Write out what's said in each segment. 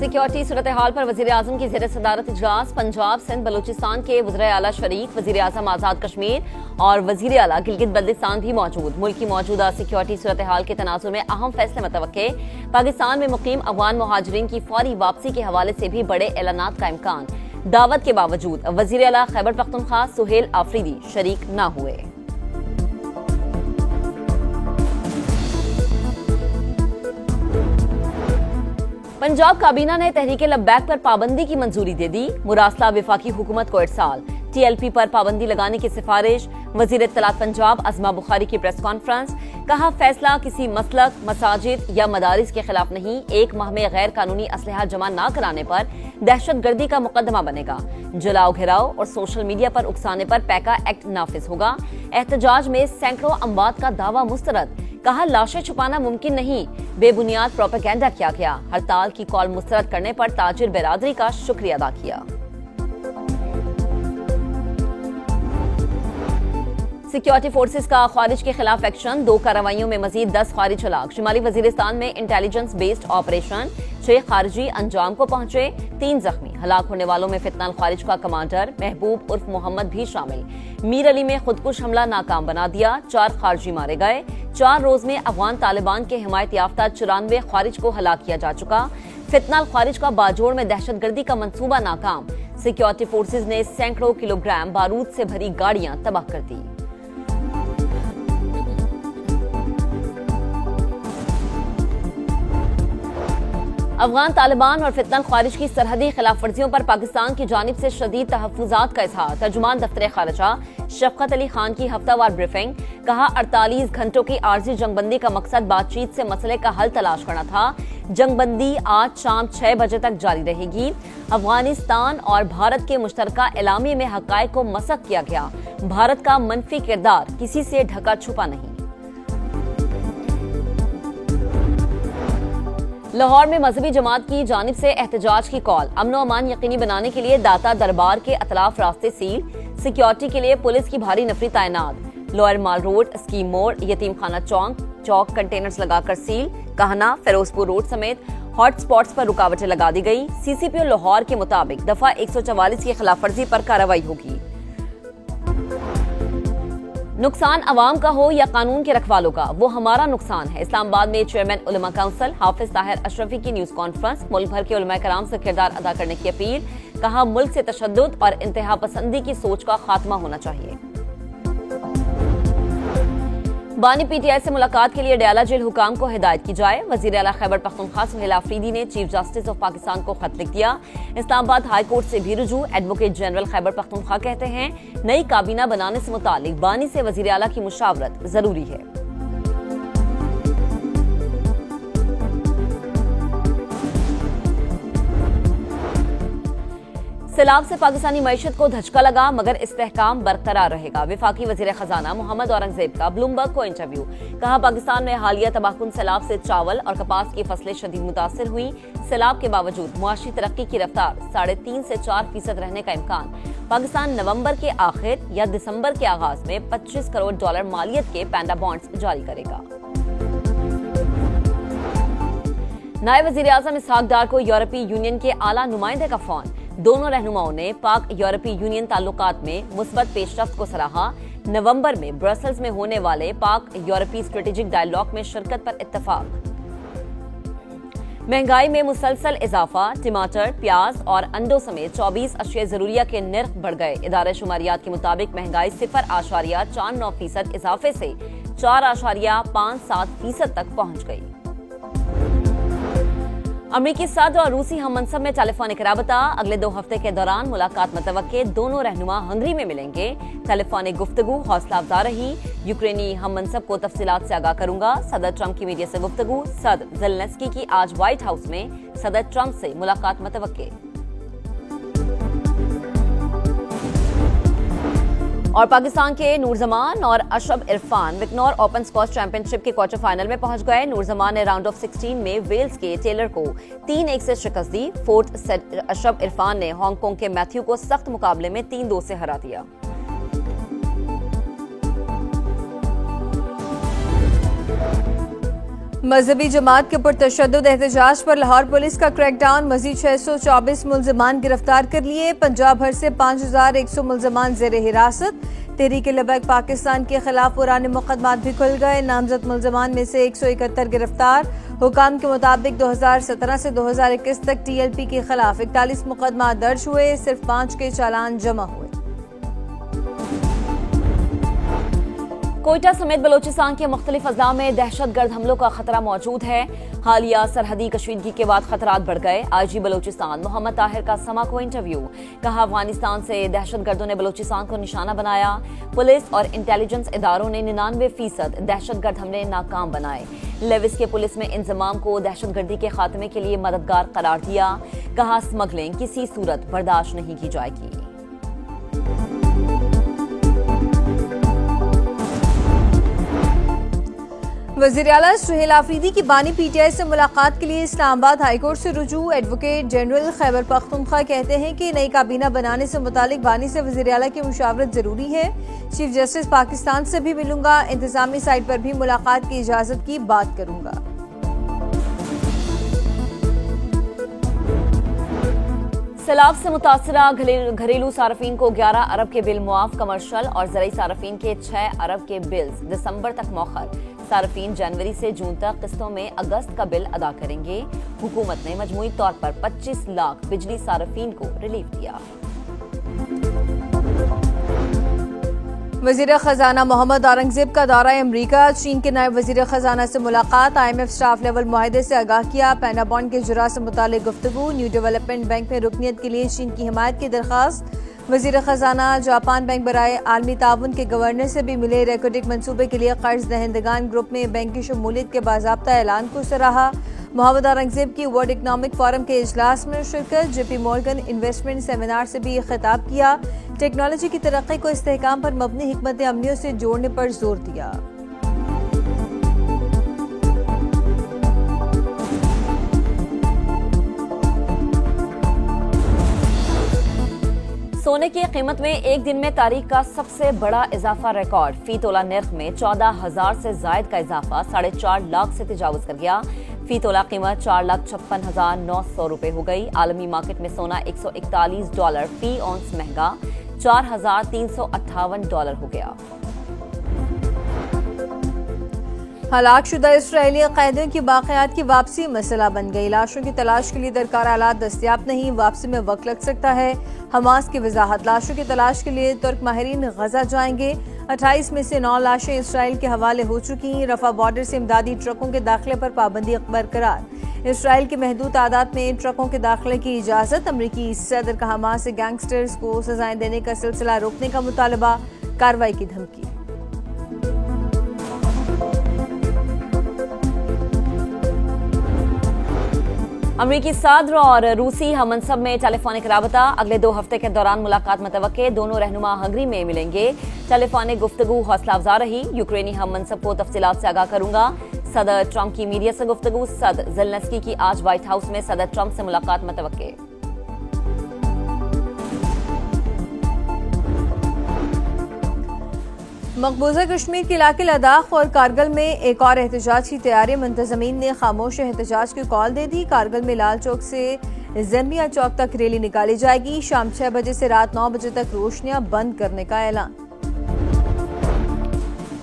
Security सूरत हाल पर वजीर आजम की ज़ेर सदारत इजलास। पंजाब सिंध बलूचिस्तान के वज़ीर आला शरीक, वजीर आजम आज़ाद कश्मीर और वजीर आला गिलगित बल्तिस्तान भी मौजूद। मुल्क की मौजूदा सिक्योरिटी सूरत हाल के तनाजुर में अहम फैसले मतवक्के। पाकिस्तान में मुकीम अफगान मुहाजिरीन की फौरी वापसी के हवाले से भी बड़े ऐलानात का इम्कान। दावत के बावजूद वजीर आला खैबर पख्तूनख्वा सुहेल आफरीदी शरीक न हुए। पंजाब काबीना ने तहरीक लब्बैक पर पाबंदी की मंजूरी दे दी। मुरासला विफाकी हुकूमत को इरसाल। TLP पर पाबंदी लगाने की सिफारिश। वजीर इत्तलात पंजाब अज़मा बुखारी की प्रेस कॉन्फ्रेंस। कहा, फैसला किसी मसलक, मसाजिद या मदारिस के खिलाफ नहीं। 1 माह में गैर कानूनी असलहा जमा न कराने पर दहशतगर्दी का मुकदमा बनेगा। जलाओ घेराव और सोशल मीडिया पर उकसाने पर पैका एक्ट नाफिज होगा। एहतजाज में सैकड़ों अमवात का दावा मुस्तरद। कहा, लाशें छुपाना मुमकिन नहीं, बेबुनियाद प्रोपेगेंडा किया गया। हड़ताल की कॉल मुस्तरद करने पर ताजिर बिरादरी का शुक्रिया अदा किया। सिक्योरिटी फोर्सेस का खारिज के खिलाफ एक्शन। 2 कार्रवाइयों में मजीद 10 खारिज हलाक। शुमाली वजीरिस्तान में इंटेलिजेंस बेस्ड ऑपरेशन। 6 खारिजी अंजाम को पहुंचे, 3 जख्मी। हलाक होने वालों में फितनाल खारिज का कमांडर महबूब उर्फ मोहम्मद भी शामिल। मीर अली में खुदकुश हमला नाकाम बना दिया। 4 खारिजी मारे गए। 4 रोज में अफगान तालिबान के हिमायत याफ्ता 94 खारिज को हलाक किया जा चुका। फितनाल खारिज का बाजोड़ में दहशतगर्दी का मंसूबा नाकाम। सिक्योरिटी फोर्सेज ने सैकड़ों किलोग्राम बारूद से भरी गाड़ियां तबाह कर दी। अफगान तालिबान और फितनल खारिज की सरहदी खिलाफ वर्जियों पर पाकिस्तान की जानिब से शदीद तहफ्फुजात का इजहार। तर्जुमान दफ्तर खारजा शफकत अली खान की हफ्तावार ब्रीफिंग। कहा, 48 घंटों की आर्जी जंगबंदी का मकसद बातचीत से मसले का हल तलाश करना था। जंगबंदी आज शाम 6 बजे तक जारी रहेगी। अफगानिस्तान और भारत के मुश्तरका एलामी में हकायक को मसक किया गया। भारत का मनफी किरदार किसी से ढका छुपा नहीं। लाहौर में मजहबी जमात की जानिब से एहतजाज की कॉल। अमन व अमान यकीनी बनाने के लिए दाता दरबार के अतलाफ रास्ते सील। सिक्योरिटी के लिए पुलिस की भारी नफरी तैनात। लोअर माल रोड, स्कीम मोड़, यतीम खाना चौक कंटेनर्स लगाकर सील। कहना, फिरोजपुर रोड समेत हॉट स्पॉट्स पर रुकावटें लगा दी गई। CCPO लाहौर के मुताबिक दफा 144 की खिलाफ वर्जी पर कार्रवाई होगी। नुकसान अवाम का हो या कानून के रखवालों का, वो हमारा नुकसान है। इस्लामाबाद में चेयरमैन उलमा काउंसिल हाफिज ताहिर अशरफी की न्यूज कॉन्फ्रेंस। मुल्क भर के उलमा कराम से किरदार अदा करने की अपील। कहा, मुल्क से तशद्दुद और इंतहा पसंदी की सोच का खात्मा होना चाहिए। बानी PTI से मुलाकात के लिए डयाला जेल हुकाम को हिदायत की जाए। वजीर आला खैबर पख्तूनख्वा सुहेल आफरीदी ने चीफ जस्टिस ऑफ पाकिस्तान को खत लिख दिया। इस्लामाबाद हाई कोर्ट से भी रुजू। एडवोकेट जनरल खैबर पख्तूनख्वा कहते हैं, नई काबीना बनाने से मुतालिक बानी से वजीर आला की मुशावरत जरूरी है। सैलाब से पाकिस्तानी मईशत को धचका लगा, मगर इस्तेहकाम बरकरार रहेगा। विफाकी वजीर खजाना मोहम्मद औरंगजेब का ब्लूमबर्ग को इंटरव्यू। कहा, पाकिस्तान में हालिया तबाहकुन सैलाब से चावल और कपास की फसलें शदीद मुतासिर हुई। सैलाब के बावजूद मुआशी तरक्की की रफ्तार 3.5 से 4% रहने का इम्कान। पाकिस्तान नवंबर के आखिर या दिसंबर के आगाज में $25 करोड़ मालियत के पैंडा बॉन्ड्स जारी करेगा। नायब वजीर आजम इसहाक डार को यूरोपीय यूनियन के आला नुमाइंदे का फोन। दोनों रहनुमाओं ने पाक यूरोपीय यूनियन ताल्लुकात में मुस्बत पेशरफ्त को सराहा। नवंबर में ब्रसल्स में होने वाले पाक यूरोपीय स्ट्रेटेजिक डायलॉग में शिरकत पर इत्तफाक। महंगाई में मुसलसल इजाफा। टमाटर, प्याज और अंडों समेत 24 अशिया जरूरिया के निर्ख बढ़ गए। इदारे शुमारियात के मुताबिक महंगाई 0.49% इजाफे से 4.57% तक पहुंच गई। अमरीकी सदर और रूसी हम मनसब में टेलीफोनिक राबता। अगले 2 हफ्ते के दौरान मुलाकात मतवक्के। दोनों रहनुमा हंगरी में मिलेंगे। टेलीफोनिक गुफ्तगू हौसला अफजा रही। यूक्रेनी हम मनसब को तफसीलात से आगाह करूंगा। सदर ट्रंप की मीडिया से गुफ्तगू। सदर ज़ेलेंस्की की आज व्हाइट हाउस में सदर ट्रंप से मुलाकात मतवक्के। और पाकिस्तान के नूरजमान और अशरफ इरफान विकनौर ओपन स्क्वॉश चैंपियनशिप के क्वार्टर फाइनल में पहुंच गए। नूरजमान ने राउंड ऑफ 16 में वेल्स के टेलर को 3-1 से शिकस्त दी। फोर्थ सेट अशरफ इरफान ने हांगकांग के मैथ्यू को सख्त मुकाबले में 3-2 से हरा दिया। मजहबी जमात के पुरतशद्दुद एहतजाज पर लाहौर पुलिस का क्रैकडाउन, मजीद 624 मुल्जिमान गिरफ्तार कर लिए। पंजाब भर से 5100 मुल्जिमान जेर हिरासत। तहरीक-ए-लब्बैक पाकिस्तान के खिलाफ पुराने मुकदमात भी खुल गए। नामजद मुल्जिमान में से 171 गिरफ्तार। हुकाम के मुताबिक 2017 से 2021 तक TLP के खिलाफ 41 मुकदमा दर्ज हुए, सिर्फ 5 के चालान जमा हुए। कोयटा समेत बलोचिस्तान के मुख्तलिफ अजला में दहशतगर्द हमलों का खतरा मौजूद है। हालिया सरहदी कशीदगी के बाद खतरात बढ़ गए। IG बलोचिस्तान मोहम्मद ताहिर का समा को इंटरव्यू, कहा अफगानिस्तान से दहशतगर्दों ने बलोचिस्तान को निशाना बनाया। पुलिस और इंटेलिजेंस इदारों ने 99% दहशतगर्द हमले नाकाम बनाए। लेविस के पुलिस में इंजमाम को दहशतगर्दी के खात्मे के लिए मददगार करार दिया, कहा स्मगलिंग किसी सूरत बर्दाश्त नहीं की जाएगी। वज़ीर आला सुहेल आफरीदी की बानी PTI से मुलाकात के लिए इस्लामाबाद हाईकोर्ट से रुजू। एडवोकेट जनरल खैबर पख्तूनख्वा कहते हैं कि नई काबीना बनाने से मुतालिक बानी से वज़ीर आला की मुशावरत जरूरी है। चीफ जस्टिस पाकिस्तान से भी मिलूंगा, इंतजामी साइड पर भी मुलाकात की इजाजत की बात करूंगा। सैलाब से मुतासरा घरेलू सार्फिन को 11 अरब के बिल मुआफ। कमर्शियल और ज़रई सार्फिन के 6 अरब के बिल्स दिसंबर तक मौखर। सार्फिन जनवरी से जून तक किस्तों में अगस्त का बिल अदा करेंगे। हुकूमत ने मजमूई तौर पर 25 लाख बिजली सार्फिन को रिलीफ दिया। वज़ीर खजाना मोहम्मद औरंगजेब का दौरा अमरीका, चीन के नायब वज़ीर खजाना से मुलाकात। IMF स्टाफ लेवल मुआहदे से आगाह किया। पैना बॉन्ड के जुरा से मुतालिक गुफ्तगू। न्यू डेवलपमेंट बैंक में रुकनियत के लिए चीन की हिमायत की दरख्वास्त। वज़ीर खजाना जापान बैंक बराए आलमी ताउन के गवर्नर से भी मिले। रेकोडिक मंसूबे के लिए कर्ज दहंदगान ग्रुप में बैंक की शमूलियत के बाज़ाब्ता ऐलान को सराहा। मोहम्मद औरंगजेब की वर्ल्ड इकनॉमिक फोरम के इजलास में शिरकत। JP मॉर्गन इन्वेस्टमेंट सेमिनार से भी खिताब किया। टेक्नोलॉजी की तरक्की को इस्तेहकाम पर मबनी हिकमत अमलियों से जोड़ने पर जोर दिया। सोने की कीमत में एक दिन में तारीख का सबसे बड़ा इजाफा रिकॉर्ड। फी तोला निर्ख में 14,000 से जायद का इजाफा 4.5 लाख से तजावुज कर गया। फी तोला कीमत 4,56,900 रुपए हो गई। आलमी मार्केट में सोना $141 फी औंस महंगा $4,358 हो गया। हलाकशुदा इसराइली कैदियों की बाक़ियात की वापसी मसला बन गई। लाशों की तलाश के लिए दरकार आलात दस्तियाब नहीं, वापसी में वक्त लग सकता है। हमास की वजाहत, लाशों की तलाश के लिए तुर्क माहिरीन गजा जाएंगे। 28 में से 9 लाशें इसराइल के हवाले हो चुकी। रफा बॉर्डर से इमदादी ट्रकों के दाखिले पर पाबंदी बरकरार। इसराइल की महदूद तादाद में ट्रकों के दाखिले की इजाजत। अमरीकी सदर का हमास से गैंगस्टर्स को सजाएं देने का सिलसिला रोकने का मुतालबा, कार्रवाई की धमकी। अमरीकी सदर और रूसी हममनसब में टेलीफोनिक राबता, अगले 2 हफ्ते के दौरान मुलाकात मुतवक्के। दोनों रहनुमा हंगरी में मिलेंगे। टेलीफोनिक गुफ्तगू हौसला अफजा रही। यूक्रेनी हममनसब को तफसीलात से आगाह करूंगा। सदर ट्रंप की मीडिया से गुफ्तगू। सदर ज़ेलेंस्की की आज व्हाइट हाउस में सदर ट्रंप से मुलाकात मुतवक्के। मकबूजा कश्मीर के इलाके लद्दाख और कारगिल में एक और एहतजाज की तैयारी। मुंतजमीन ने खामोश एहतजाज की कॉल दे दी। कारगिल में लाल चौक से जरमिया चौक तक रैली निकाली जाएगी। शाम 6 बजे से रात 9 बजे तक रोशनियां बंद करने का ऐलान।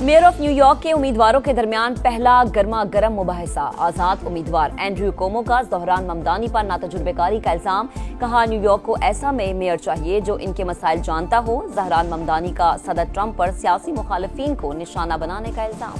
मेयर ऑफ न्यूयॉर्क के उम्मीदवारों के दरमियान पहला गर्मा गर्म मुबाहिसा। आजाद उम्मीदवार एंड्रयू कोमो का ज़हरान ममदानी पर नातजुर्बेकारी का इल्जाम। कहा न्यूयॉर्क को ऐसा मेयर चाहिए जो इनके मसाइल जानता हो। ज़हरान ममदानी का सदर ट्रंप पर सियासी मुखालिफिन को निशाना बनाने का इल्जाम।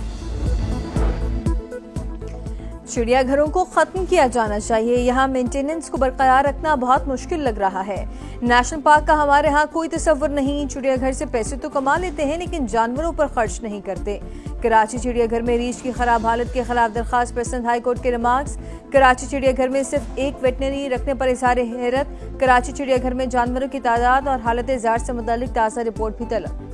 चिड़ियाघरों को खत्म किया जाना चाहिए। यहाँ मेंटेनेंस को बरकरार रखना बहुत मुश्किल लग रहा है। नेशनल पार्क का हमारे यहाँ कोई तस्वर नहीं। चिड़ियाघर से पैसे तो कमा लेते हैं लेकिन जानवरों पर खर्च नहीं करते। कराची चिड़ियाघर में रीछ की खराब हालत के खिलाफ दरखास्त पसंद हाईकोर्ट के रिमार्क्स। कराची चिड़ियाघर में सिर्फ एक वेटनरी रखने पर इज़हार हैरत। कराची चिड़ियाघर में जानवरों की तादाद और हालत ज़ार से मुतालिक ताज़ा रिपोर्ट भी तलब।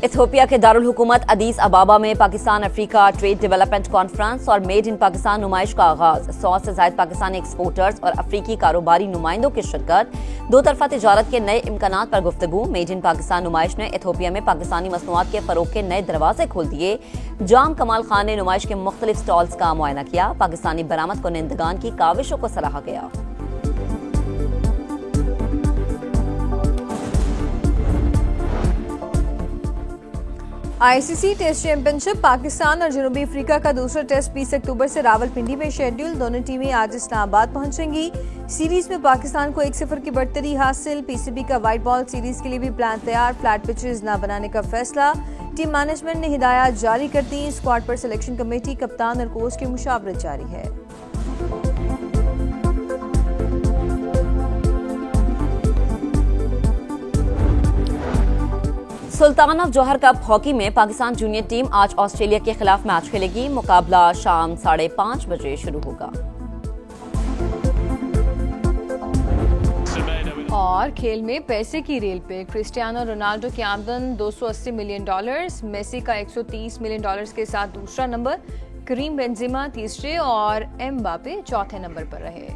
इथियोपिया के दारुल हुकूमत अदीस अबाबा में Pakistan Africa trade development conference और मेड इन पाकिस्तान नुमाइश का आगाज। 100 से ज्यादा पाकिस्तानी एक्सपोर्टर्स और अफ्रीकी कारोबारी नुमाइंदों की शिरकत। दो तरफा तिजारत के नए इम्कानात पर गुफ्तगू। मेड इन पाकिस्तान नुमाइश ने इथियोपिया में पाकिस्तानी मसनूआत के फरोग के नए दरवाजे खोल दिए। जाम कमाल खान ने नुमाइश के मुख्तलिफ स्टॉल्स का मुआयना किया। पाकिस्तानी बरामद कुनिंदगान की काविशों को सराहा गया। आईसीसी टेस्ट चैंपियनशिप पाकिस्तान और जनूबी अफ्रीका का दूसरा टेस्ट 20 अक्टूबर से रावलपिंडी में शेड्यूल। दोनों टीमें आज इस्लामाबाद पहुंचेंगी। सीरीज में पाकिस्तान को 1-0 की बढ़तरी हासिल। पीसीबी का व्हाइट बॉल सीरीज के लिए भी प्लान तैयार। फ्लैट पिचेस न बनाने का फैसला। टीम मैनेजमेंट ने हिदायत जारी कर दी। स्क्वाड पर सिलेक्शन कमेटी, कप्तान और कोच की मुशावरत जारी है। सुल्तान ऑफ जौहर कप हॉकी में पाकिस्तान जूनियर टीम आज ऑस्ट्रेलिया के खिलाफ मैच खेलेगी। मुकाबला शाम 5:30 बजे शुरू होगा। और खेल में पैसे की रेल पे क्रिस्टियानो रोनाल्डो की आमदन $280 मिलियन, मेसी का $130 मिलियन के साथ दूसरा नंबर, करीम बेंजेमा तीसरे और एम्बापे चौथे नंबर पर रहे।